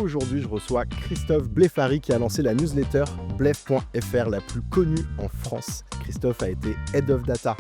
Aujourd'hui, je reçois Christophe Blefary qui a lancé la newsletter blef.fr, la plus connue en France. Christophe a été Head of Data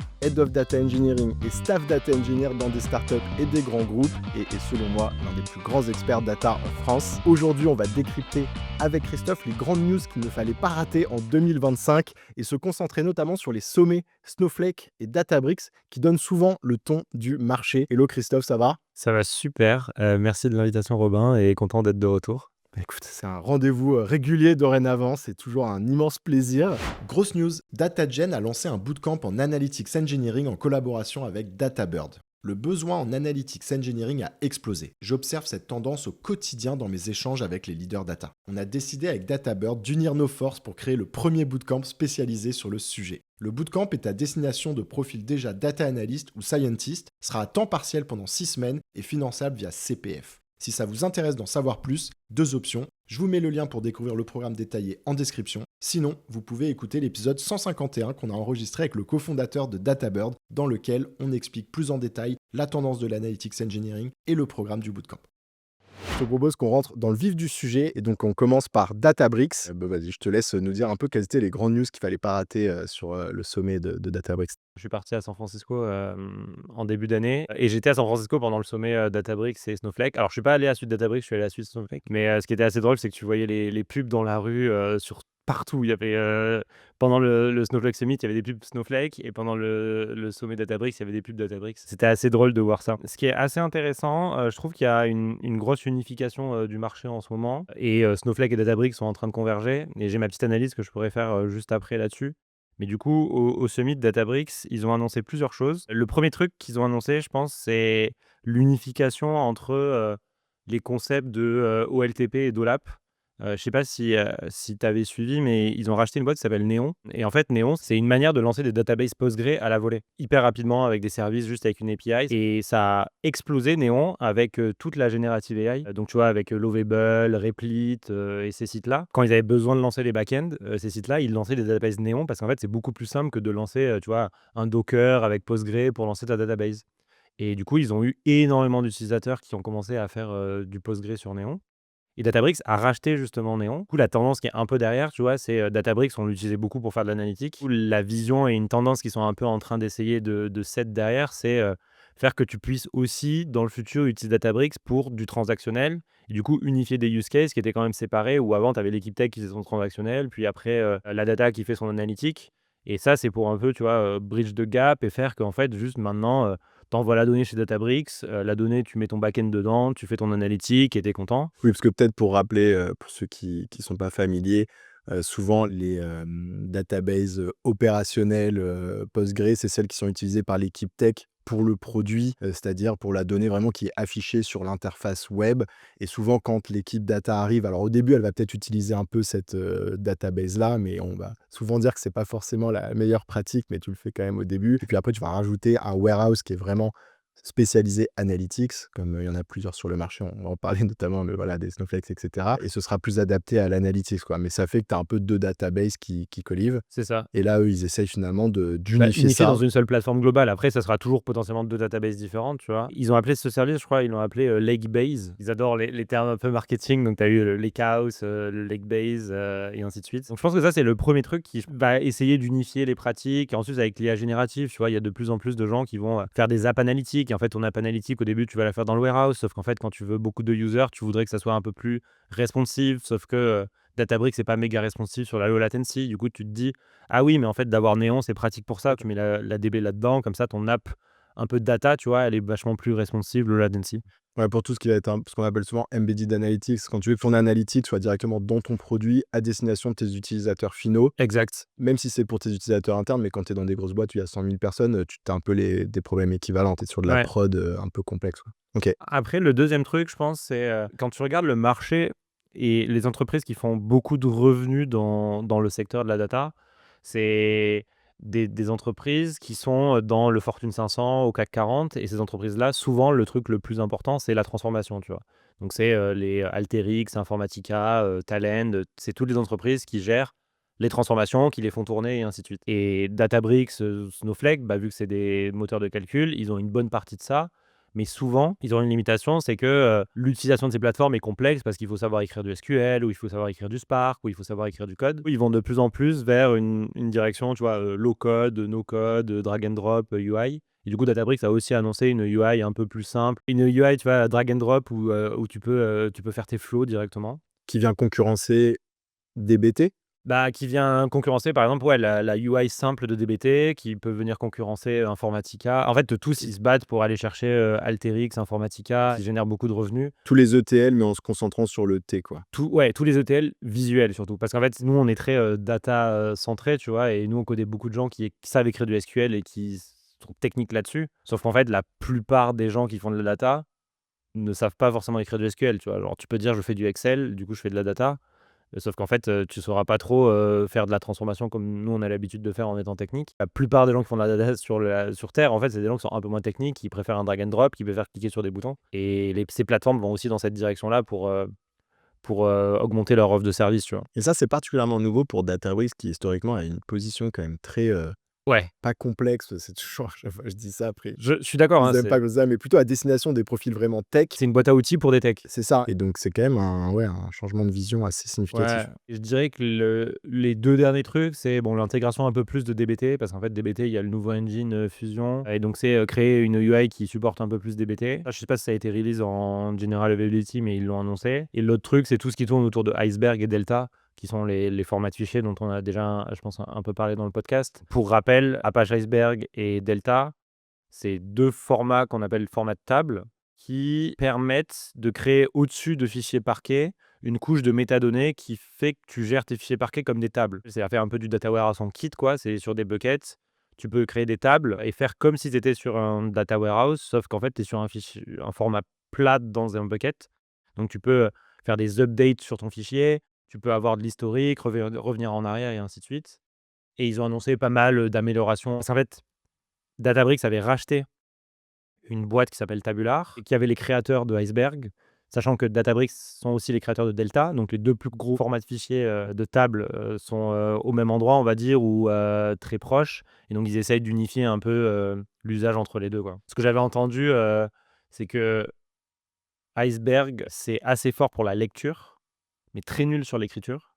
Engineering et Staff Data Engineer dans des startups et des grands groupes et est selon moi l'un des plus grands experts data en France. Aujourd'hui, on va décrypter avec Christophe les grandes news qu'il ne fallait pas rater en 2025 et se concentrer notamment sur les sommets Snowflake et Databricks qui donnent souvent le ton du marché. Hello Christophe, ça va ? Ça va super, merci de l'invitation Robin et content d'être de retour. Écoute, c'est un rendez-vous régulier dorénavant, c'est toujours un immense plaisir. Grosse news, DataGen a lancé un bootcamp en Analytics Engineering en collaboration avec DataBird. Le besoin en Analytics Engineering a explosé. J'observe cette tendance au quotidien dans mes échanges avec les leaders data. On a décidé avec DataBird d'unir nos forces pour créer le premier bootcamp spécialisé sur le sujet. Le bootcamp est à destination de profils déjà data analyst ou scientist, sera à temps partiel pendant 6 semaines et finançable via CPF. Si ça vous intéresse d'en savoir plus, 2 options. Je vous mets le lien pour découvrir le programme détaillé en description. Sinon, vous pouvez écouter l'épisode 151 qu'on a enregistré avec le cofondateur de DataBird, dans lequel on explique plus en détail la tendance de l'analytics engineering et le programme du bootcamp. Je te propose qu'on rentre dans le vif du sujet et donc on commence par Databricks. Vas-y, je te laisse nous dire un peu quelles étaient les grandes news qu'il fallait pas rater sur le sommet de Databricks. Je suis parti à San Francisco en début d'année et j'étais à San Francisco pendant le sommet Databricks et Snowflake. Alors je suis pas allé à la suite Databricks, je suis allé à la suite Snowflake. Mais ce qui était assez drôle, c'est que tu voyais les pubs dans la rue sur partout. Il y avait pendant le Snowflake Summit, il y avait des pubs Snowflake et pendant le sommet Databricks, il y avait des pubs Databricks. C'était assez drôle de voir ça. Ce qui est assez intéressant, je trouve qu'il y a une grosse unification du marché en ce moment et Snowflake et Databricks sont en train de converger. Et j'ai ma petite analyse que je pourrais faire juste après là-dessus. Mais du coup, au summit de Databricks, ils ont annoncé plusieurs choses. Le premier truc qu'ils ont annoncé, je pense, c'est l'unification entre les concepts de OLTP et d'OLAP. Je sais pas si tu avais suivi, mais ils ont racheté une boîte qui s'appelle Neon. Et en fait, Neon, c'est une manière de lancer des databases Postgre à la volée, hyper rapidement, avec des services, juste avec une API. Et ça a explosé Neon avec toute la générative AI. Donc, tu vois, avec Lovable, Replit et ces sites-là. Quand ils avaient besoin de lancer les backends, ces sites-là, ils lançaient des databases Neon parce qu'en fait, c'est beaucoup plus simple que de lancer, tu vois, un Docker avec Postgre pour lancer ta database. Et du coup, ils ont eu énormément d'utilisateurs qui ont commencé à faire du Postgre sur Neon. Et Databricks a racheté justement Neon. Du coup, la tendance qui est un peu derrière, tu vois, c'est Databricks, on l'utilisait beaucoup pour faire de l'analytique. La vision et une tendance qui sont un peu en train d'essayer de set derrière, c'est faire que tu puisses aussi, dans le futur, utiliser Databricks pour du transactionnel et du coup, unifier des use cases qui étaient quand même séparés, où avant, tu avais l'équipe tech qui faisait son transactionnel, puis après, la data qui fait son analytique. Et ça, c'est pour un peu, tu vois, bridge the gap et faire qu'en fait, juste maintenant, t'envoies la donnée chez Databricks, la donnée, tu mets ton back-end dedans, tu fais ton analytique et t'es content. Oui, parce que peut-être pour rappeler, pour ceux qui sont pas familiers, souvent les databases opérationnelles Postgre, c'est celles qui sont utilisées par l'équipe tech pour le produit, c'est-à-dire pour la donnée vraiment qui est affichée sur l'interface web. Et souvent, quand l'équipe data arrive, alors au début, elle va peut-être utiliser un peu cette database-là, mais on va souvent dire que c'est pas forcément la meilleure pratique, mais tu le fais quand même au début. Et puis après, tu vas rajouter un warehouse qui est vraiment spécialisé analytics, comme il y en a plusieurs sur le marché, on va en parler notamment, mais voilà, des Snowflakes, etc. Et ce sera plus adapté à l'analytics, quoi. Mais ça fait que tu as un peu 2 databases qui collivent. C'est ça. Et là, eux, ils essayent finalement d'unifier Unifier ça. dans une seule plateforme globale. Après, ça sera toujours potentiellement 2 databases différentes, tu vois. Ils ont appelé ce service, je crois, ils l'ont appelé Lakebase. Ils adorent les termes un peu marketing, donc tu as eu le Lakehouse, le Lakebase et ainsi de suite. Donc je pense que ça, c'est le premier truc qui va essayer d'unifier les pratiques. Et ensuite, avec l'IA générative, tu vois, il y a de plus en plus de gens qui vont faire des apps analytiques. Et en fait, ton app analytique, au début, tu vas la faire dans le warehouse, sauf qu'en fait, quand tu veux beaucoup de users, tu voudrais que ça soit un peu plus responsive, sauf que Databricks, c'est pas méga responsive sur la low latency. Du coup, tu te dis, ah oui, mais en fait, d'avoir Neon, c'est pratique pour ça. Tu mets la DB là-dedans, comme ça, ton app, un peu de data, tu vois, elle est vachement plus responsive, low latency. Ouais, pour tout ce qui va être ce qu'on appelle souvent embedded analytics, quand tu veux que ton analytique soit directement dans ton produit à destination de tes utilisateurs finaux. Exact. Même si c'est pour tes utilisateurs internes, mais quand tu es dans des grosses boîtes où il y a 100 000 personnes, tu as un peu des problèmes équivalents. Tu es sur de la Ouais. prod un peu complexe, quoi. OK. Après, le deuxième truc, je pense, c'est quand tu regardes le marché et les entreprises qui font beaucoup de revenus dans le secteur de la data, c'est des entreprises qui sont dans le Fortune 500, au CAC 40. Et ces entreprises-là, souvent, le truc le plus important, c'est la transformation, tu vois. Donc, c'est les Alteryx, Informatica, Talend, c'est toutes les entreprises qui gèrent les transformations, qui les font tourner et ainsi de suite. Et Databricks, Snowflake, vu que c'est des moteurs de calcul, ils ont une bonne partie de ça. Mais souvent, ils ont une limitation, c'est que l'utilisation de ces plateformes est complexe parce qu'il faut savoir écrire du SQL, ou il faut savoir écrire du Spark, ou il faut savoir écrire du code. Ils vont de plus en plus vers une direction, tu vois, low code, no code, drag and drop, UI. Et du coup, Databricks a aussi annoncé une UI un peu plus simple. Une UI, tu vois, drag and drop où tu peux faire tes flows directement. Qui vient concurrencer DBT? Bah, qui vient concurrencer, par exemple, ouais, la UI simple de DBT, qui peut venir concurrencer Informatica. En fait, tous, ils se battent pour aller chercher Alteryx, Informatica, qui génèrent beaucoup de revenus. Tous les ETL, mais en se concentrant sur le T, quoi. Ouais, tous les ETL visuels surtout. Parce qu'en fait, nous, on est très data centré, tu vois, et nous, on connaît beaucoup de gens qui savent écrire du SQL et qui sont techniques là-dessus. Sauf qu'en fait, la plupart des gens qui font de la data ne savent pas forcément écrire du SQL, tu vois. Alors, tu peux dire, je fais du Excel, du coup, je fais de la data. Sauf qu'en fait, tu sauras pas trop faire de la transformation comme nous, on a l'habitude de faire en étant technique. La plupart des gens qui font de la data sur Terre, en fait, c'est des gens qui sont un peu moins techniques, qui préfèrent un drag and drop, qui préfèrent cliquer sur des boutons. Et ces plateformes vont aussi dans cette direction-là pour augmenter leur offre de service, tu vois. Et ça, c'est particulièrement nouveau pour Databricks qui, historiquement, a une position quand même très, Ouais, pas complexe, c'est toujours à chaque fois que je dis ça après. je suis d'accord, hein, Ils aiment pas comme ça, mais plutôt à destination des profils vraiment tech. c'est une boîte à outils pour des techs. C'est ça. Et donc, c'est quand même un changement de vision assez significatif. Ouais, et je dirais que les 2 derniers trucs, c'est bon, l'intégration un peu plus de DBT, parce qu'en fait, DBT, il y a le nouveau engine Fusion, et donc c'est créer une UI qui supporte un peu plus DBT. Ça, je sais pas si ça a été release en general availability, mais ils l'ont annoncé. Et l'autre truc, c'est tout ce qui tourne autour de Iceberg et Delta, qui sont les formats de fichiers dont on a déjà, je pense, un peu parlé dans le podcast. Pour rappel, Apache Iceberg et Delta, c'est 2 formats qu'on appelle formats de table, qui permettent de créer au-dessus de fichiers parquets une couche de métadonnées qui fait que tu gères tes fichiers parquets comme des tables. C'est à faire un peu du data warehouse en kit, quoi. C'est sur des buckets. Tu peux créer des tables et faire comme si tu étais sur un data warehouse, sauf qu'en fait, tu es sur un format plat dans un bucket. Donc, tu peux faire des updates sur ton fichier, tu peux avoir de l'historique, revenir en arrière et ainsi de suite. Et ils ont annoncé pas mal d'améliorations. Parce qu'en fait, Databricks avait racheté une boîte qui s'appelle Tabular, et qui avait les créateurs de Iceberg, sachant que Databricks sont aussi les créateurs de Delta. Donc les 2 plus gros formats de fichiers de table sont au même endroit, on va dire, ou très proches. Et donc ils essayent d'unifier un peu l'usage entre les 2, quoi. Ce que j'avais entendu, c'est que Iceberg, c'est assez fort pour la lecture, mais très nul sur l'écriture.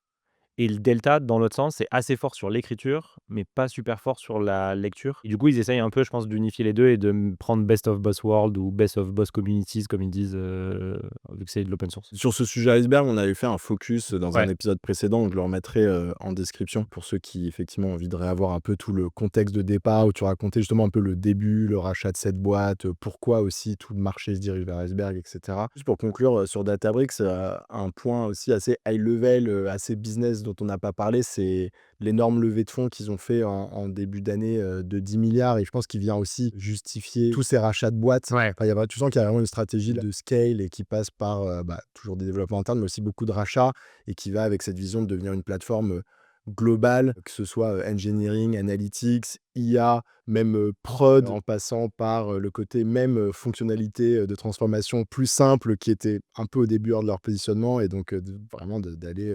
Et le delta, dans l'autre sens, c'est assez fort sur l'écriture, mais pas super fort sur la lecture. Et du coup, ils essayent un peu, je pense, d'unifier les 2 et de prendre best of both world ou best of both communities, comme ils disent, vu que c'est de l'open source. Sur ce sujet Iceberg, on avait fait un focus dans un Ouais. épisode précédent, donc je le remettrai en description pour ceux qui effectivement voudraient avoir un peu tout le contexte de départ, où tu racontais justement un peu le début, le rachat de cette boîte, pourquoi aussi tout le marché se dirige vers Iceberg, etc. Juste pour conclure sur Databricks, un point aussi assez high level, assez business dont on n'a pas parlé, c'est l'énorme levée de fonds qu'ils ont fait en début d'année de 10 milliards, et je pense qu'il vient aussi justifier tous ces rachats de boîtes. Ouais. Enfin, tu sens qu'il y a vraiment une stratégie de scale et qui passe par toujours des développements internes, mais aussi beaucoup de rachats, et qui va avec cette vision de devenir une plateforme globale, que ce soit engineering, analytics, IA, même prod, en passant par le côté même fonctionnalité de transformation plus simple qui était un peu au début de leur positionnement, et donc vraiment d'aller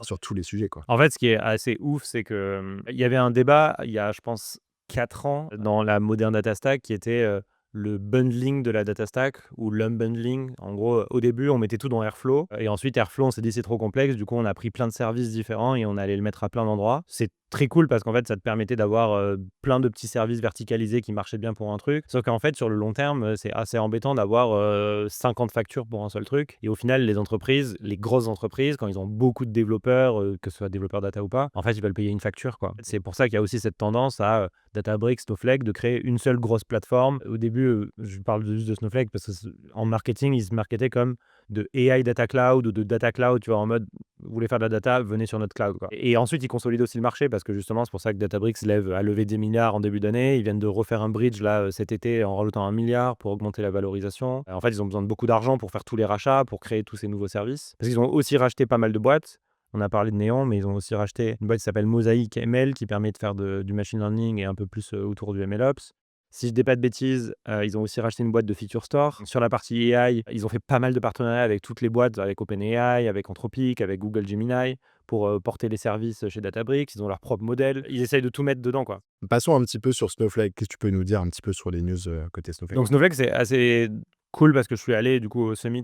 sur tous les sujets, quoi. En fait, ce qui est assez ouf, c'est que, il y avait un débat, il y a, je pense, 4 ans, dans la moderne data stack, qui était, le bundling de la data stack ou l'unbundling. En gros, au début, on mettait tout dans Airflow, et ensuite Airflow, on s'est dit: «C'est trop complexe», du coup, on a pris plein de services différents et on allait le mettre à plein d'endroits. C'est très cool parce qu'en fait, ça te permettait d'avoir, plein de petits services verticalisés qui marchaient bien pour un truc. Sauf qu'en fait, sur le long terme, c'est assez embêtant d'avoir, 50 factures pour un seul truc, et au final, les entreprises, les grosses entreprises, quand ils ont beaucoup de développeurs, que ce soit développeurs data ou pas, en fait, ils veulent payer une facture, quoi. C'est pour ça qu'il y a aussi cette tendance à, Databricks, Snowflake, de créer une seule grosse plateforme. Au début, je parle juste de Snowflake parce que en marketing, ils se marketaient comme de AI Data Cloud ou de Data Cloud, tu vois, en mode, vous voulez faire de la data, venez sur notre cloud, quoi. Et ensuite, ils consolident aussi le marché parce que justement, c'est pour ça que Databricks a levé 10 milliards en début d'année. Ils viennent de refaire un bridge là cet été en rajoutant 1 milliard pour augmenter la valorisation. En fait, ils ont besoin de beaucoup d'argent pour faire tous les rachats, pour créer tous ces nouveaux services. Parce qu'ils ont aussi racheté pas mal de boîtes. On a parlé de Neon, mais ils ont aussi racheté une boîte qui s'appelle Mosaic ML, qui permet de faire du machine learning et un peu plus autour du MLOps. Si je dis pas de bêtises, ils ont aussi racheté une boîte de Feature Store. Sur la partie AI, ils ont fait pas mal de partenariats avec toutes les boîtes, avec OpenAI, avec Anthropic, avec Google Gemini pour, porter les services chez Databricks. Ils ont leur propre modèle. Ils essayent de tout mettre dedans, quoi. Passons un petit peu sur Snowflake. Qu'est-ce que tu peux nous dire un petit peu sur les news, côté Snowflake? Donc Snowflake, c'est assez cool parce que je suis allé du coup au summit,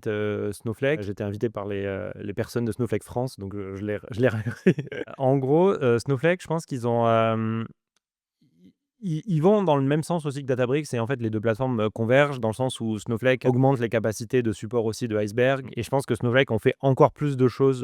Snowflake. J'étais invité par les personnes de Snowflake France, donc je les remercie. En gros, Snowflake, je pense qu'ils ont, ils vont dans le même sens aussi que Databricks et en fait les 2 plateformes, convergent dans le sens où Snowflake augmente les capacités de support aussi de Iceberg et je pense que Snowflake ont fait encore plus de choses,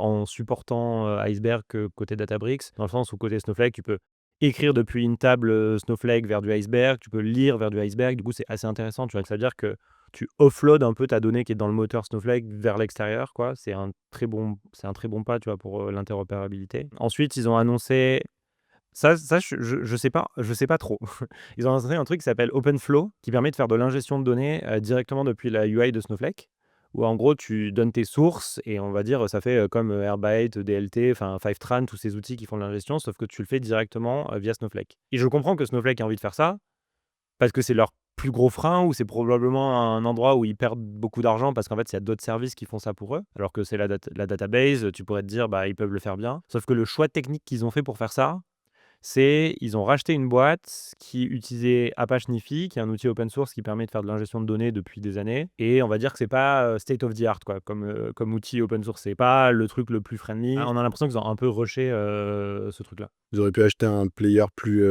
en supportant, Iceberg que côté Databricks. Dans le sens où côté Snowflake, tu peux écrire depuis une table, Snowflake vers du Iceberg, tu peux lire vers du Iceberg. Du coup, c'est assez intéressant, tu vois? Ça veut dire que tu offload un peu ta donnée qui est dans le moteur Snowflake vers l'extérieur, quoi. C'est un très bon pas, tu vois, pour, l'interopérabilité. Ensuite, ils ont annoncé ça je sais pas trop. Ils ont inventé un truc qui s'appelle OpenFlow, qui permet de faire de l'ingestion de données, directement depuis la UI de Snowflake, où en gros tu donnes tes sources et on va dire, ça fait, comme, Airbyte, DLT, enfin Fivetran, tous ces outils qui font de l'ingestion, sauf que tu le fais directement, via Snowflake. Et je comprends que Snowflake ait envie de faire ça, parce que c'est leur plus gros frein ou c'est probablement un endroit où ils perdent beaucoup d'argent parce qu'en fait, il y a d'autres services qui font ça pour eux, alors que c'est la database, tu pourrais te dire: «Bah, ils peuvent le faire bien». Sauf que le choix technique qu'ils ont fait pour faire ça, ils ont racheté une boîte qui utilisait Apache Nifi, qui est un outil open source qui permet de faire de l'ingestion de données depuis des années et on va dire que c'est pas, state of the art quoi, comme outil open source. C'est pas le truc le plus friendly. On a l'impression qu'ils ont un peu rushé, ce truc-là. Ils auraient pu acheter un player plus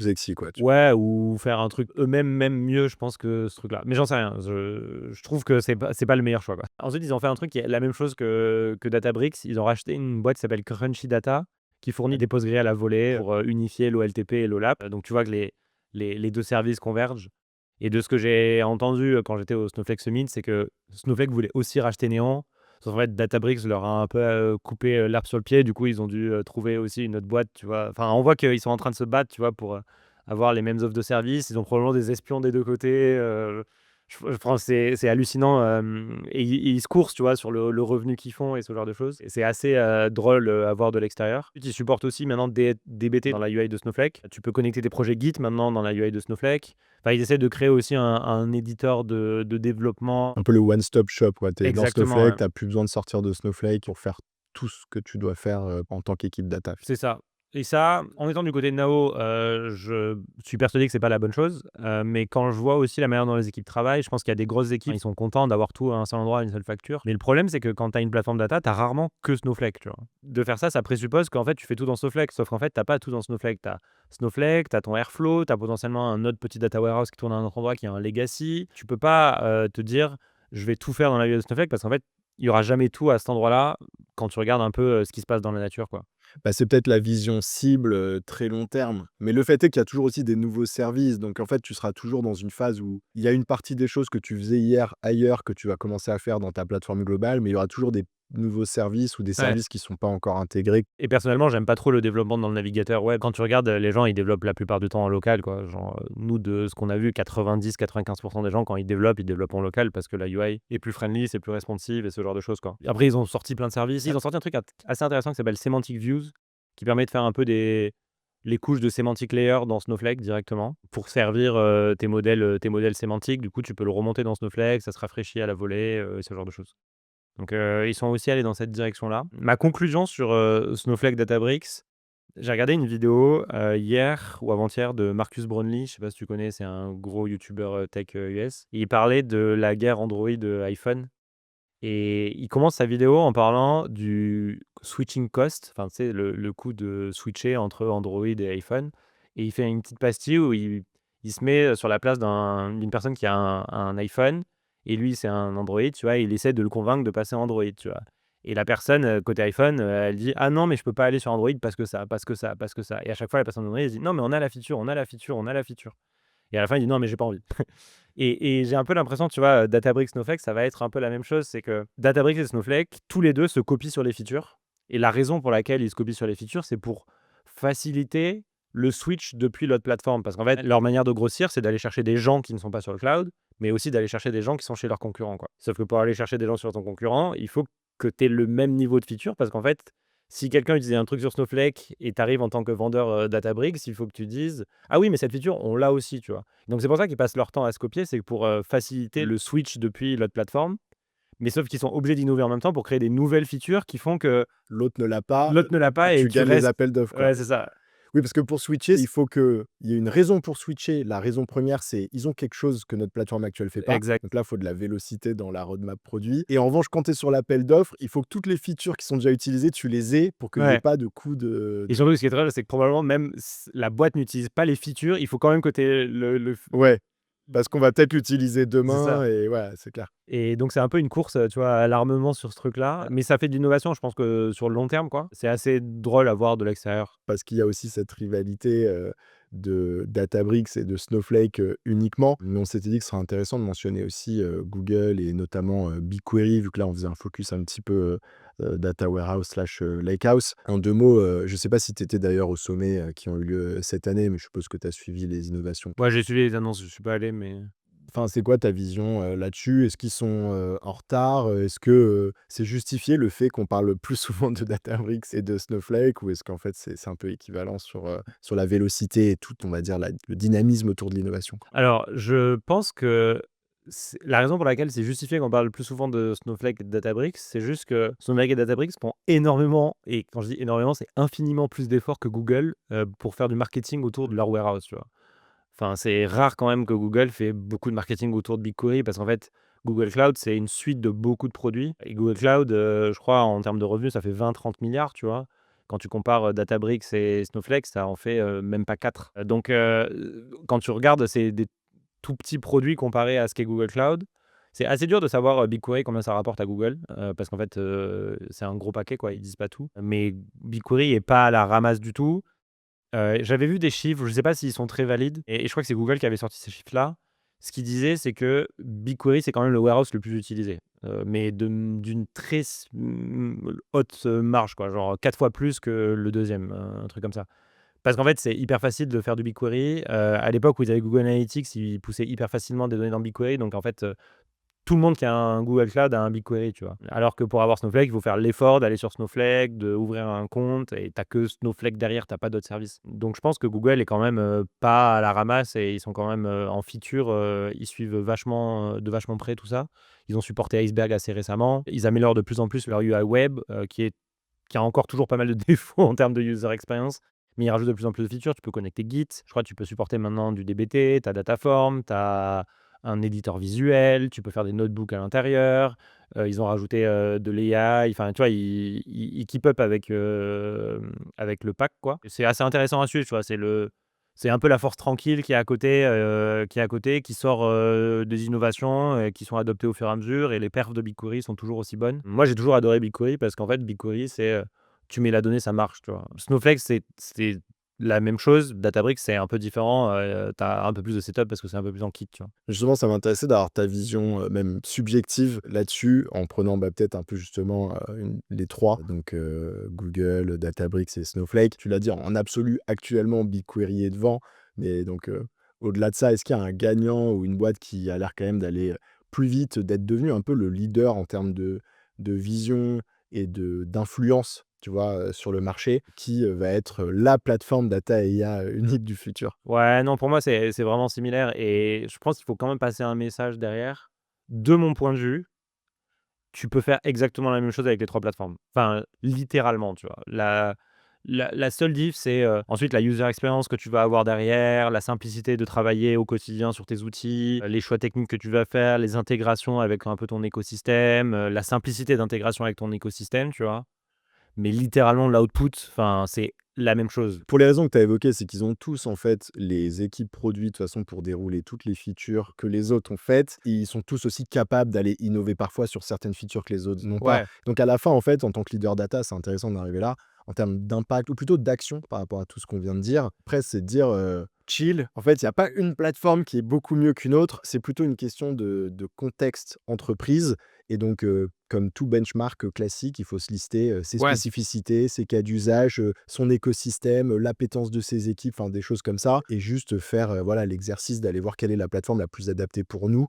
sexy, quoi, tu Ouais, ou faire un truc eux-mêmes même mieux, je pense, que ce truc-là. Mais j'en sais rien, je trouve que c'est pas le meilleur choix, quoi. Ensuite, ils ont fait un truc qui est la même chose que Databricks. Ils ont racheté une boîte qui s'appelle Crunchy Data, qui fournit des PostgreSQL à la volée pour, unifier l'OLTP et l'OLAP. Donc tu vois que les 2 services convergent et de ce que j'ai entendu, quand j'étais au Snowflake Summit, c'est que Snowflake voulait aussi racheter Neon. Sauf qu'en fait, Databricks leur a un peu, coupé, l'herbe sur le pied. Du coup, ils ont dû, trouver aussi une autre boîte, tu vois? Enfin, on voit qu'ils sont en train de se battre, tu vois, pour, avoir les mêmes offres de services. Ils ont probablement des espions des 2 côtés, je pense c'est hallucinant, et ils se coursent, tu vois, sur le revenu qu'ils font et ce genre de choses et c'est assez, drôle, à voir de l'extérieur. Ils supportent aussi maintenant DBT dans la UI de Snowflake. Tu peux connecter tes projets Git maintenant dans la UI de Snowflake. Enfin, ils essaient de créer aussi un éditeur de développement. un peu le one stop shop, quoi. Tu es dans Exactement, Snowflake, ouais. tu as plus besoin de sortir de Snowflake pour faire tout ce que tu dois faire, en tant qu'équipe data. C'est ça et ça, en étant du côté de Nao, je suis persuadé que c'est pas la bonne chose, mais quand je vois aussi la manière dont les équipes travaillent, je pense qu'il y a des grosses équipes, ils sont contents d'avoir tout à un seul endroit, une seule facture. Mais le problème, c'est que quand tu as une plateforme data, tu as rarement que Snowflake, tu vois? De faire ça, ça présuppose qu'en fait, tu fais tout dans Snowflake, sauf qu'en fait, tu as pas tout dans Snowflake. Tu as ton Airflow, tu as potentiellement un autre petit data warehouse qui tourne à un autre endroit qui a un legacy. Tu peux pas, te dire: «Je vais tout faire dans la vie de Snowflake» parce qu'en fait, il y aura jamais tout à cet endroit-là quand tu regardes un peu, ce qui se passe dans la nature, quoi. Bah, c'est peut-être la vision cible, très long terme. Mais le fait est qu'il y a toujours aussi des nouveaux services. Donc en fait, tu seras toujours dans une phase où il y a une partie des choses que tu faisais hier ailleurs, que tu vas commencer à faire dans ta plateforme globale, mais il y aura toujours des nouveaux services ou des Ouais. services qui sont pas encore intégrés. Et personnellement, j'aime pas trop le développement dans le navigateur web. Quand tu regardes, les gens, ils développent la plupart du temps en local, quoi. Genre, nous, de ce qu'on a vu, 90-95 des gens, quand ils développent en local parce que la UI est plus friendly, c'est plus responsive et ce genre de choses, quoi. Après, ils ont sorti plein de services. Ils ont sorti un truc assez intéressant qui s'appelle Semantic Views, qui permet de faire un peu les couches de semantic layer dans Snowflake directement pour servir, tes modèles sémantiques. Du coup, tu peux le remonter dans Snowflake, ça se rafraîchit à la volée, et ce genre de choses. Donc, ils sont aussi allés dans cette direction-là. Ma conclusion sur, Snowflake Databricks, j'ai regardé une vidéo, hier ou avant-hier de Marcus Brownlee, je sais pas si tu connais, c'est un gros youtubeur, tech, US. Il parlait de la guerre Android, iPhone et il commence sa vidéo en parlant du switching cost, enfin, tu sais, le coût de switcher entre Android et iPhone et il fait une petite pastille où il se met, sur la place d'une personne qui a un iPhone et lui, c'est un Android, tu vois? Et il essaie de le convaincre de passer à Android, tu vois? Et la personne, côté iPhone, elle dit: «Ah non, mais je peux pas aller sur Android parce que ça, parce que ça, parce que ça» et à chaque fois, la personne Android, elle dit: «Non, mais on a la feature, on a la feature, on a la feature» et à la fin, il dit: «Non, mais j'ai pas envie». Et j'ai un peu l'impression, tu vois, Databricks, Snowflake, ça va être un peu la même chose. C'est que Databricks et Snowflake, tous les 2 se copient sur les features et la raison pour laquelle ils se copient sur les features, c'est pour faciliter le switch depuis l'autre plateforme. Parce qu'en fait, leur manière de grossir, c'est d'aller chercher des gens qui ne sont pas sur le cloud, mais aussi d'aller chercher des gens qui sont chez leurs concurrents, quoi. Sauf que pour aller chercher des gens sur ton concurrent, il faut que tu aies le même niveau de feature parce qu'en fait, Si quelqu'un utilisait un truc sur Snowflake et tu arrives en tant que vendeur, Databricks, il faut que tu dises: «Ah oui, mais cette feature, on l'a aussi», tu vois? Donc c'est pour ça qu'ils passent leur temps à se copier, c'est pour, faciliter le switch depuis l'autre plateforme, mais sauf qu'ils sont obligés d'innover en même temps pour créer des nouvelles features qui font que L'autre ne l'a pas, l'autre ne l'a pas et tu tu gagnes les restes appels d'offres, quoi. ouais, c'est ça. Oui, parce que pour switcher, il faut qu'il y ait une raison pour switcher. La raison première, c'est ils ont quelque chose que notre plateforme actuelle fait pas. Exact. Donc là, il faut de la vélocité dans la roadmap produit. Et en revanche, quand tu es sur l'appel d'offres, il faut que toutes les features qui sont déjà utilisées, tu les aies pour qu'il n'y ait Ouais pas de coût de et surtout, ce qui est drôle, c'est que probablement même la boîte n'utilise pas les features, il faut quand même que tu aies le f ouais, parce qu'on va peut-être l'utiliser c'est demain ça. et ouais, c'est clair. Et donc c'est un peu une course, tu vois, à l'armement sur ce truc-là, mais ça fait de l'innovation, je pense que sur le long terme, quoi. C'est assez drôle à voir de l'extérieur. Parce qu'il y a aussi cette rivalité, de Databricks et de Snowflake, uniquement. Mais on s'était dit que ce serait intéressant de mentionner aussi, Google et notamment, BigQuery, vu que là, on faisait un focus un petit peu, data warehouse slash, lakehouse. En 2 mots, je ne sais pas si tu étais d'ailleurs au sommet, qui ont eu lieu cette année, mais je suppose que tu as suivi les innovations. Ouais, j'ai suivi les annonces, je suis pas allé, mais Enfin, c'est quoi ta vision, là-dessus? Est-ce qu'ils sont, en retard? Est-ce que, c'est justifié le fait qu'on parle plus souvent de Databricks et de Snowflake? Ou est-ce qu'en fait c'est un peu équivalent sur la vélocité et tout, on va dire le dynamisme autour de l'innovation, quoi? alors je pense que c'est la raison pour laquelle c'est justifié qu'on parle plus souvent de Snowflake et de Databricks, c'est juste que Snowflake et Databricks font énormément et quand je dis énormément, c'est infiniment plus d'efforts que Google, pour faire du marketing autour de leur warehouse, tu vois? Enfin, c'est rare quand même que Google fait beaucoup de marketing autour de BigQuery parce qu'en fait, Google Cloud, c'est une suite de beaucoup de produits et Google Cloud, je crois en termes de revenus, ça fait 20-30 milliards, tu vois? Quand tu compares, Databricks et Snowflake, ça en fait, même pas 4. Donc quand tu regardes, c'est des tout petits produits comparés à ce qu'est Google Cloud. C'est assez dur de savoir, BigQuery combien ça rapporte à Google, parce qu'en fait, c'est un gros paquet quoi, ils disent pas tout. Mais BigQuery est pas à la ramasse du tout. J'avais vu des chiffres, je ne sais pas s'ils sont très valides et je crois que c'est Google qui avait sorti ces chiffres-là. Ce qu'il disait, c'est que BigQuery, c'est quand même le warehouse le plus utilisé, mais d'une très haute, marge quoi, genre 4 fois plus que le deuxième, un truc comme ça. Parce qu'en fait, c'est hyper facile de faire du BigQuery, à l'époque où ils avaient Google Analytics, ils poussaient hyper facilement des données dans BigQuery donc en fait, tout le monde qui a un Google Cloud a un BigQuery, tu vois? Alors que pour avoir Snowflake, il faut faire l'effort d'aller sur Snowflake, d'ouvrir un compte et tu as que Snowflake derrière, tu as pas d'autres services. Donc je pense que Google est quand même, pas à la ramasse et ils sont quand même, en feature, ils suivent vachement, de vachement près tout ça. Ils ont supporté Iceberg assez récemment. Ils améliorent de plus en plus leur UI web, qui a encore toujours pas mal de défauts en termes de user experience, mais ils rajoutent de plus en plus de features. Tu peux connecter Git. Je crois que tu peux supporter maintenant du dbt, tu as Dataform, tu as un éditeur visuel, tu peux faire des notebooks à l'intérieur. Ils ont rajouté, de l'AI, enfin, tu vois, ils keep up avec le pack, quoi. C'est assez intéressant à suivre, tu vois? C'est un peu la force tranquille qui est à côté, qui sort, des innovations, qui sont adoptées au fur et à mesure et les perfs de BigQuery sont toujours aussi bonnes. Moi, j'ai toujours adoré BigQuery parce qu'en fait, BigQuery, c'est, tu mets la donnée, ça marche, tu vois? Snowflake, c'est la même chose. Databricks, c'est un peu différent, tu as un peu plus de setup parce que c'est un peu plus en kit, tu vois? Justement, ça m'intéressait d'avoir ta vision, même subjective là-dessus, en prenant, bah, peut-être un peu justement, les 3, donc Google, Databricks et Snowflake. Tu l'as dit, en absolu, actuellement, BigQuery est devant, mais donc au-delà de ça, est-ce qu'il y a un gagnant ou une boîte qui a l'air quand même d'aller, plus vite, d'être devenu un peu le leader en termes de vision et d'influence, tu vois, sur le marché, qui, va être, la plateforme data et IA unique du futur? Ouais, non, pour moi, c'est vraiment similaire et je pense qu'il faut quand même passer un message derrière. De mon point de vue, tu peux faire exactement la même chose avec les 3 plateformes. Enfin, littéralement, tu vois? La seule diff, c'est, ensuite la user experience que tu vas avoir derrière, la simplicité de travailler au quotidien sur tes outils, les choix techniques que tu vas faire, les intégrations avec un peu ton écosystème, la simplicité d'intégration avec ton écosystème, tu vois? Mais littéralement l'output, enfin, c'est la même chose. Pour les raisons que tu as évoquées, c'est qu'ils ont tous, en fait, les équipes produits, de toute façon, pour dérouler toutes les features que les autres ont faites. Ils sont tous aussi capables d'aller innover parfois sur certaines features que les autres n'ont pas. Ouais. Donc à la fin, en fait, en tant que leader data, c'est intéressant d'arriver là, en termes d'impact ou plutôt d'action par rapport à tout ce qu'on vient de dire. Après, c'est de dire, chill. En fait, il y a pas une plateforme qui est beaucoup mieux qu'une autre. C'est plutôt une question de contexte entreprise et donc comme tout benchmark, classique, il faut se lister, ses Ouais. spécificités, ses cas d'usage, son écosystème, l'appétence de ses équipes, enfin des choses comme ça et juste faire, voilà l'exercice d'aller voir quelle est la plateforme la plus adaptée pour nous,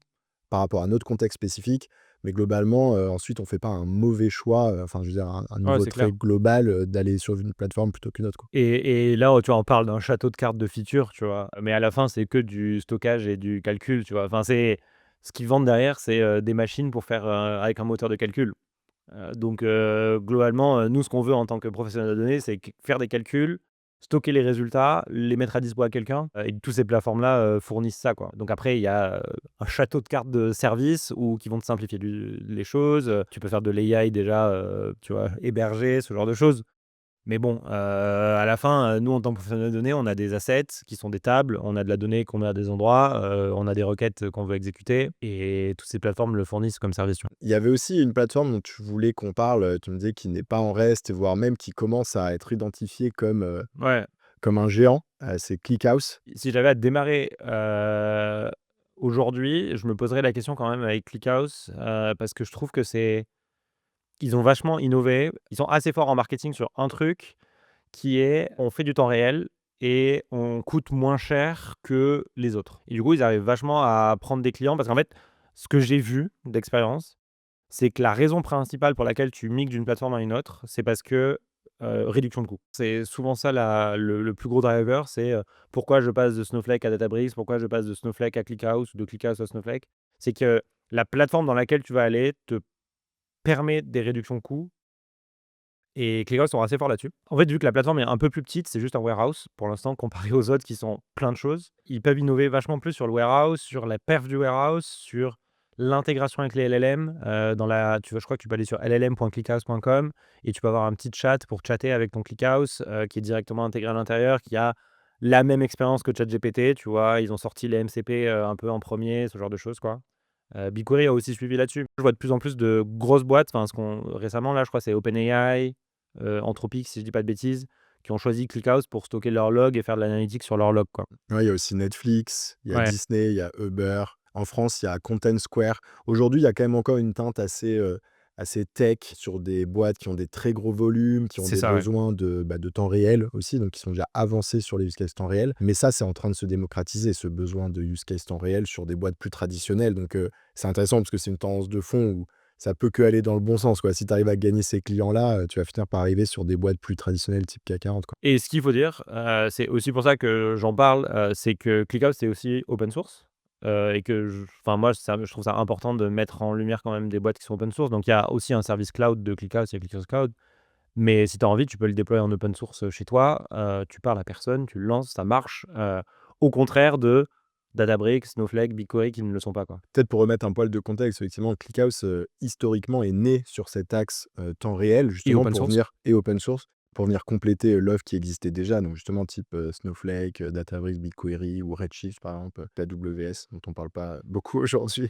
par rapport à notre contexte spécifique. Mais globalement, ensuite, on fait pas un mauvais choix, enfin, je veux dire, un Ouais, niveau c'est clair. très global, d'aller sur une plateforme plutôt qu'une autre, quoi. Et là, tu vois, on parle d'un château de cartes de features, tu vois? Mais à la fin, c'est que du stockage et du calcul, tu vois? Enfin, c'est ce qu'ils vendent derrière, c'est, des machines pour faire, avec un moteur de calcul. Donc globalement, nous, ce qu'on veut en tant que professionnel de données, c'est faire des calculs, stocker les résultats, les mettre à dispo à quelqu'un, et tous ces plateformes-là, fournissent ça, quoi. Donc après, il y a, un château de cartes de services ou qui vont te simplifier les choses, tu peux faire de l'AI déjà, tu vois, hébergé, ce genre de choses. Mais bon, à la fin, nous, en tant que professionnels de données, on a des assets qui sont des tables, on a de la donnée qu'on met à des endroits, on a des requêtes qu'on veut exécuter et toutes ces plateformes le fournissent comme service, tu vois? Il y avait aussi une plateforme dont tu voulais qu'on parle, tu me disais qui n'est pas en reste, voire même qui commence à être identifié Ouais. comme un géant, c'est ClickHouse. Si j'avais à démarrer, aujourd'hui, je me poserais la question quand même avec ClickHouse, parce que je trouve que ils ont vachement innové. Ils sont assez forts en marketing sur un truc qui est: on fait du temps réel et on coûte moins cher que les autres. Et du coup, ils arrivent vachement à prendre des clients parce qu'en fait, ce que j'ai vu d'expérience, c'est que la raison principale pour laquelle tu migres d'une plateforme à une autre, c'est parce que, réduction de coût. C'est souvent ça le plus gros driver, c'est, pourquoi je passe de Snowflake à Databricks, pourquoi je passe de Snowflake à ClickHouse ou de ClickHouse à Snowflake. C'est que la plateforme dans laquelle tu vas aller te permet des réductions de coûts et ClickHouse sont assez forts là-dessus. En fait, vu que la plateforme est un peu plus petite, c'est juste un warehouse pour l'instant comparé aux autres qui sont plein de choses. Ils peuvent innover vachement plus sur le warehouse, sur la perf du warehouse, sur l'intégration avec les LLM. Tu vois, je crois que tu peux aller sur llm.clickhouse.com et tu peux avoir un petit chat pour chatter avec ton ClickHouse qui est directement intégré à l'intérieur, qui a la même expérience que ChatGPT. Tu vois, ils ont sorti les MCP un peu en premier, ce genre de choses, quoi. BigQuery a aussi suivi là-dessus. Je vois de plus en plus de grosses boîtes, enfin, récemment, là, je crois, c'est OpenAI, Anthropic, si je dis pas de bêtises, qui ont choisi ClickHouse pour stocker leurs logs et faire de l'analytique sur leurs logs, quoi. Ouais, il y a aussi Netflix, il y a Ouais, Disney, il y a Uber. En France, il y a Content Square. Aujourd'hui, il y a quand même encore une teinte assez tech sur des boîtes qui ont des très gros volumes, qui ont c'est des ça, ouais. besoins de temps réel aussi, donc qui sont déjà avancés sur les use cases temps réel. Mais ça, c'est en train de se démocratiser, ce besoin de use case temps réel sur des boîtes plus traditionnelles. Donc, c'est intéressant parce que c'est une tendance de fond où ça peut que aller dans le bon sens, quoi. Si tu arrives à gagner ces clients-là, tu vas finir par arriver sur des boîtes plus traditionnelles type CAC 40, quoi. Et ce qu'il faut dire, c'est aussi pour ça que j'en parle, c'est que ClickHouse, c'est aussi open source, et que moi, je trouve ça important de mettre en lumière quand même des boîtes qui sont open source. Donc il y a aussi un service cloud de ClickHouse, il y a ClickHouse Cloud. Mais si tu as envie, tu peux le déployer en open source, chez toi, tu parles à personne, tu le lances, ça marche, au contraire de Databricks, Snowflake, BigQuery qui ne le sont pas, quoi. Peut-être pour remettre un poil de contexte, effectivement, ClickHouse, historiquement, est né sur cet axe, temps réel, Et justement open pour source. venir et open source, pour venir compléter, l'offre qui existait déjà. Donc justement type, Snowflake, Databricks, BigQuery ou Redshift, par exemple, l'AWS dont on parle pas beaucoup aujourd'hui.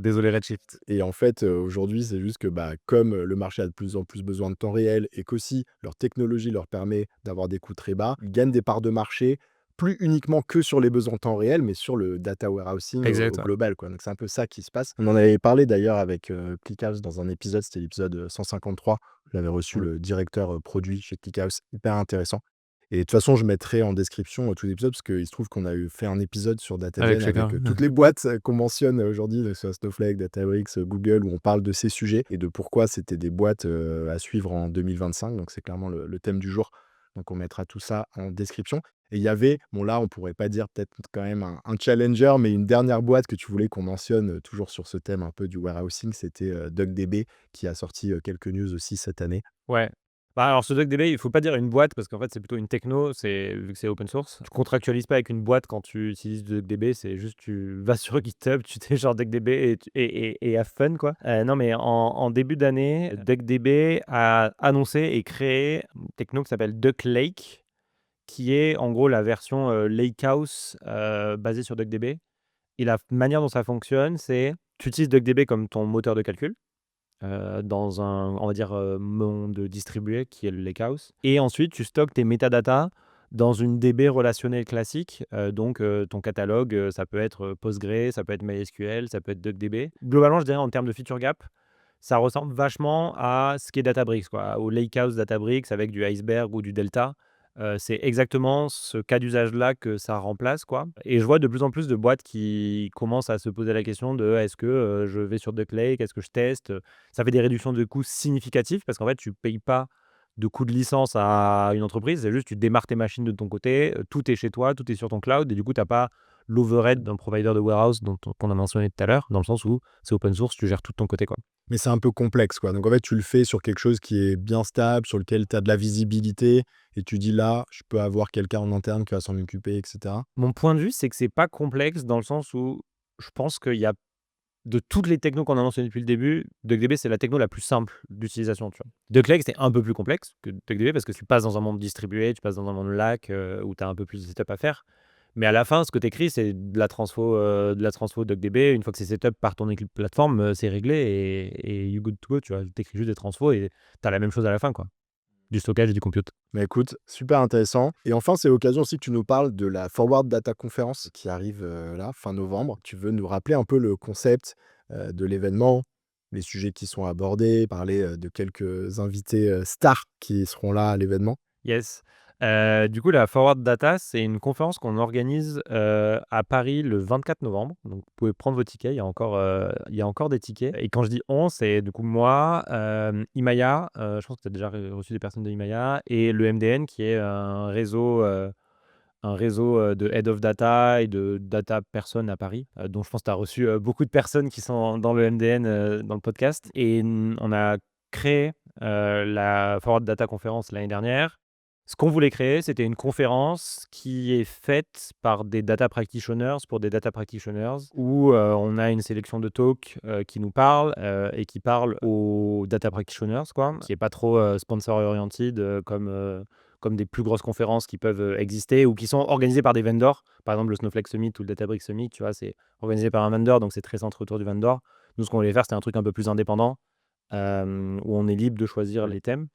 Désolé Redshift. Et en fait, aujourd'hui, c'est juste que, bah, comme, le marché a de plus en plus besoin de temps réel et qu'aussi leur technologie leur permet d'avoir des coûts très bas, ils gagnent des parts de marché, plus uniquement que sur les besoins en temps réel, mais sur le data warehousing au Exact, ouais. global, quoi. Donc c'est un peu ça qui se passe. On en avait parlé d'ailleurs avec, ClickHouse dans un épisode, c'était l'épisode, 153. J'avais reçu Cool. le directeur, produit chez ClickHouse, hyper intéressant. Et de toute façon, je mettrai en description, tout l'épisode parce qu'il se trouve qu'on a fait un épisode sur Avec DataGen avec, chacun. toutes les boîtes, qu'on mentionne, aujourd'hui, que ce soit Snowflake, Databricks, Google, où on parle de ces sujets et de pourquoi c'était des boîtes, à suivre en 2025. Donc c'est clairement le thème du jour. Donc on mettra tout ça en description. Et il y avait, bon là, on pourrait pas dire peut-être quand même un challenger, mais une dernière boîte que tu voulais qu'on mentionne, toujours sur ce thème un peu du warehousing, c'était, DuckDB qui a sorti, quelques news aussi cette année. Ouais. Bah, alors ce DuckDB, il faut pas dire une boîte parce qu'en fait, c'est plutôt une techno, vu que c'est open source. Tu contractualises pas avec une boîte quand tu utilises DuckDB, c'est juste tu vas sur GitHub, tu télécharges DuckDB et have fun, quoi. Non, mais en début d'année, DuckDB a annoncé et créé une techno qui s'appelle Duck Lake, qui est en gros la version, lakehouse, basée sur DuckDB. Et la manière dont ça fonctionne, c'est tu utilises DuckDB comme ton moteur de calcul, dans un, on va dire, monde distribué qui est le lakehouse et ensuite tu stockes tes métadatas dans une DB relationnelle classique, donc ton catalogue, ça peut être, Postgre, ça peut être MySQL, ça peut être DuckDB. Globalement, je dirais en termes de feature gap, ça ressemble vachement à ce qu'est Databricks, quoi, au lakehouse Databricks avec du Iceberg ou du Delta. C'est exactement ce cas d'usage-là que ça remplace, quoi et je vois de plus en plus de boîtes qui commencent à se poser la question de: «Est-ce que, je vais sur Duck Lake? Est-ce que je teste?» Ça fait des réductions de coûts significatives parce qu'en fait, tu payes pas de coût de licence à une entreprise. C'est juste tu démarres tes machines de ton côté, tout est chez toi, tout est sur ton cloud et du coup, tu as pas l'overhead d'un provider de warehouse qu'on a mentionné tout à l'heure, dans le sens où c'est open source, tu gères tout de ton côté, quoi. Mais c'est un peu complexe, quoi. Donc en fait, tu le fais sur quelque chose qui est bien stable, sur lequel tu as de la visibilité et tu dis: «Là, je peux avoir quelqu'un en interne qui va s'en occuper» et cetera. Mon point de vue, c'est que c'est pas complexe dans le sens où je pense qu'il y a de toutes les technos qu'on a mentionnées depuis le début, DuckDB, c'est la techno la plus simple d'utilisation, tu vois? DuckLake, c'est un peu plus complexe que DuckDB parce que tu passes dans un monde distribué, tu passes dans un monde LAC, où tu as un peu plus de setup à faire. Mais à la fin, ce que tu écris, c'est de la transfo DuckDB. Une fois que c'est setup par ton équipe plateforme, c'est réglé et you good to go, tu vois? Tu écris juste des transfos et tu as la même chose à la fin, quoi. Du stockage et du compute. Mais écoute, super intéressant. Et enfin, c'est l'occasion aussi que tu nous parles de la Forward Data Conference qui arrive là, fin novembre. Tu veux nous rappeler un peu le concept de l'événement, les sujets qui sont abordés, parler de quelques invités stars qui seront là à l'événement. Yes. Du coup, la Forward Data, c'est une conférence qu'on organise, à Paris le 24 novembre. Donc vous pouvez prendre vos tickets, il y a encore des tickets et quand je dis «on», c'est du coup moi, Imaya, je pense que tu as déjà reçu des personnes de Imaya et le MDN qui est un réseau de head of data et de data personnes à Paris, dont je pense que tu as reçu, beaucoup de personnes qui sont dans le MDN, dans le podcast et on a créé, la Forward Data Conference l'année dernière. Ce qu'on voulait créer, c'était une conférence qui est faite par des data practitioners pour des data practitioners où, on a une sélection de talks, qui nous parlent, et qui parlent aux data practitioners, quoi, qui est pas trop, sponsor oriented, comme des plus grosses conférences qui peuvent, exister ou qui sont organisées par des vendors. Par exemple, le Snowflake Summit ou le Databricks Summit, tu vois? C'est organisé par un vendor, donc c'est très centré autour du vendor. Nous, ce qu'on voulait faire, c'était un truc un peu plus indépendant, où on est libre de choisir les thèmes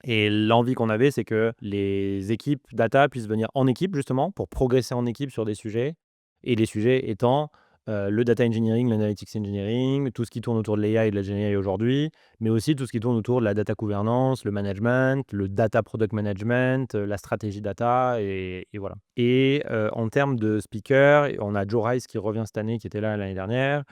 et l'envie qu'on avait, c'est que les équipes data puissent venir en équipe, justement, pour progresser en équipe sur des sujets et les sujets étant, le data engineering, l'analytics engineering, tout ce qui tourne autour de l'AI et de la GenAI aujourd'hui, mais aussi tout ce qui tourne autour de la data gouvernance, le management, le data product management, la stratégie data et voilà. Et en termes de speakers, on a Joe Rice qui revient cette année, qui était là l'année dernière.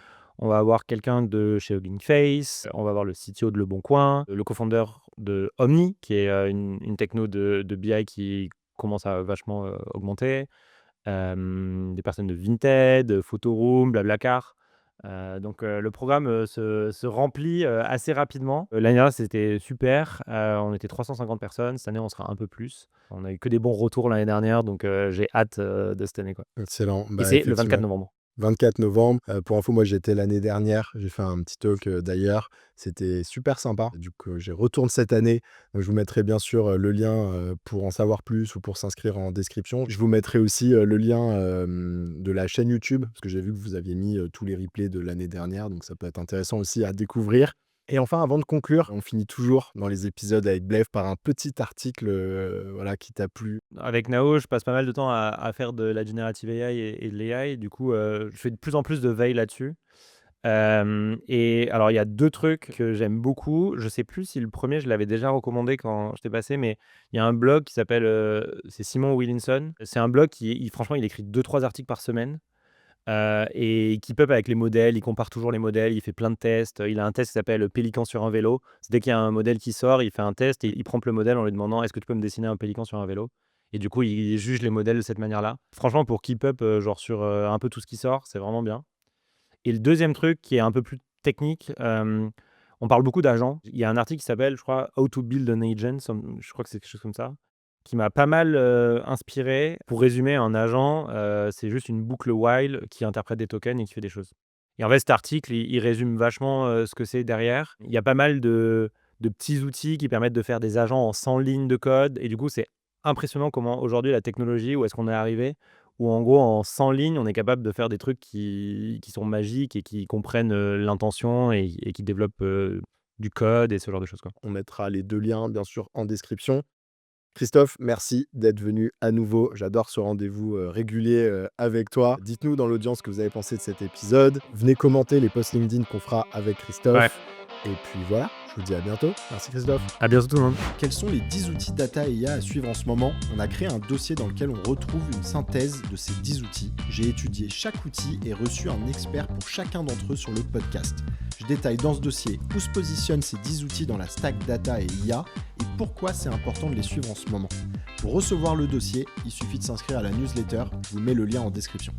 On va avoir quelqu'un de chez Hugging Face, on va avoir le CTO de Leboncoin, le co-founder de Omni, qui est, une techno de BI qui commence à vachement, augmenter. Des personnes de Vinted, Photoroom, Blablacar. Donc le programme, se remplit, assez rapidement. L'année dernière, c'était super, on était 350 personnes. Cette année, on sera un peu plus. On a eu que des bons retours l'année dernière, donc j'ai hâte, de cette année, quoi. Excellent. Et Bah, c'est le 24 effectivement. novembre. 24 novembre. Pour info, moi j'étais l'année dernière. J'ai fait un petit talk d'ailleurs. C'était super sympa. Du coup, j'y retourne cette année. Donc, je vous mettrai bien sûr le lien pour en savoir plus ou pour s'inscrire en description. Je vous mettrai aussi le lien de la chaîne YouTube parce que j'ai vu que vous aviez mis tous les replays de l'année dernière. Donc, ça peut être intéressant aussi à découvrir. Et enfin, avant de conclure, on finit toujours dans les épisodes avec Blaise par un petit article voilà, qui t'a plu. Avec Nao, je passe pas mal de temps à faire de la generative AI et de l'AI. Du coup, je fais de plus en plus de veille là-dessus. Et alors, il y a 2 trucs que j'aime beaucoup. Je sais plus si le premier je l'avais déjà recommandé quand j'étais passé, mais il y a un blog qui s'appelle, c'est Simon Willinson. C'est un blog franchement, il écrit 2-3 articles par semaine, et il keep up avec les modèles, il compare toujours les modèles, il fait plein de tests. Il a un test qui s'appelle Pélican sur un vélo. C'est dès qu'il y a un modèle qui sort, il fait un test et il prend le modèle en lui demandant: «Est-ce que tu peux me dessiner un pélican sur un vélo?» Et du coup, il juge les modèles de cette manière-là. Franchement, pour keep up, genre sur, un peu tout ce qui sort, c'est vraiment bien. Et le deuxième truc qui est un peu plus technique, on parle beaucoup d'agents. Il y a un article qui s'appelle, je crois, «How to build an agent», je crois que c'est quelque chose comme ça, qui m'a pas mal, inspiré. Pour résumer, un agent, c'est juste une boucle while qui interprète des tokens et qui fait des choses. Et en fait, cet article, il résume vachement, ce que c'est derrière. Il y a pas mal de petits outils qui permettent de faire des agents en 100 lignes de code et du coup, c'est impressionnant comment aujourd'hui la technologie, où est-ce qu'on est arrivé, où en gros, en 100 lignes, on est capable de faire des trucs qui sont magiques et qui comprennent, l'intention et qui développent, du code et ce genre de choses, quoi. On mettra les 2 liens, bien sûr, en description. Christophe, merci d'être venu à nouveau. J'adore ce rendez-vous régulier avec toi. Dites-nous dans l'audience ce que vous avez pensé de cet épisode. Venez commenter les posts LinkedIn qu'on fera avec Ouais. Christophe. Et puis voilà. Je vous dis à bientôt. Merci Christophe. À bientôt tout le monde. Quels sont les 10 outils data et IA à suivre en ce moment? On a créé un dossier dans lequel on retrouve une synthèse de ces 10 outils. J'ai étudié chaque outil et reçu un expert pour chacun d'entre eux sur le podcast. Je détaille dans ce dossier où se positionnent ces 10 outils dans la stack data et IA et pourquoi c'est important de les suivre en ce moment. Pour recevoir le dossier, il suffit de s'inscrire à la newsletter, je vous mets le lien en description.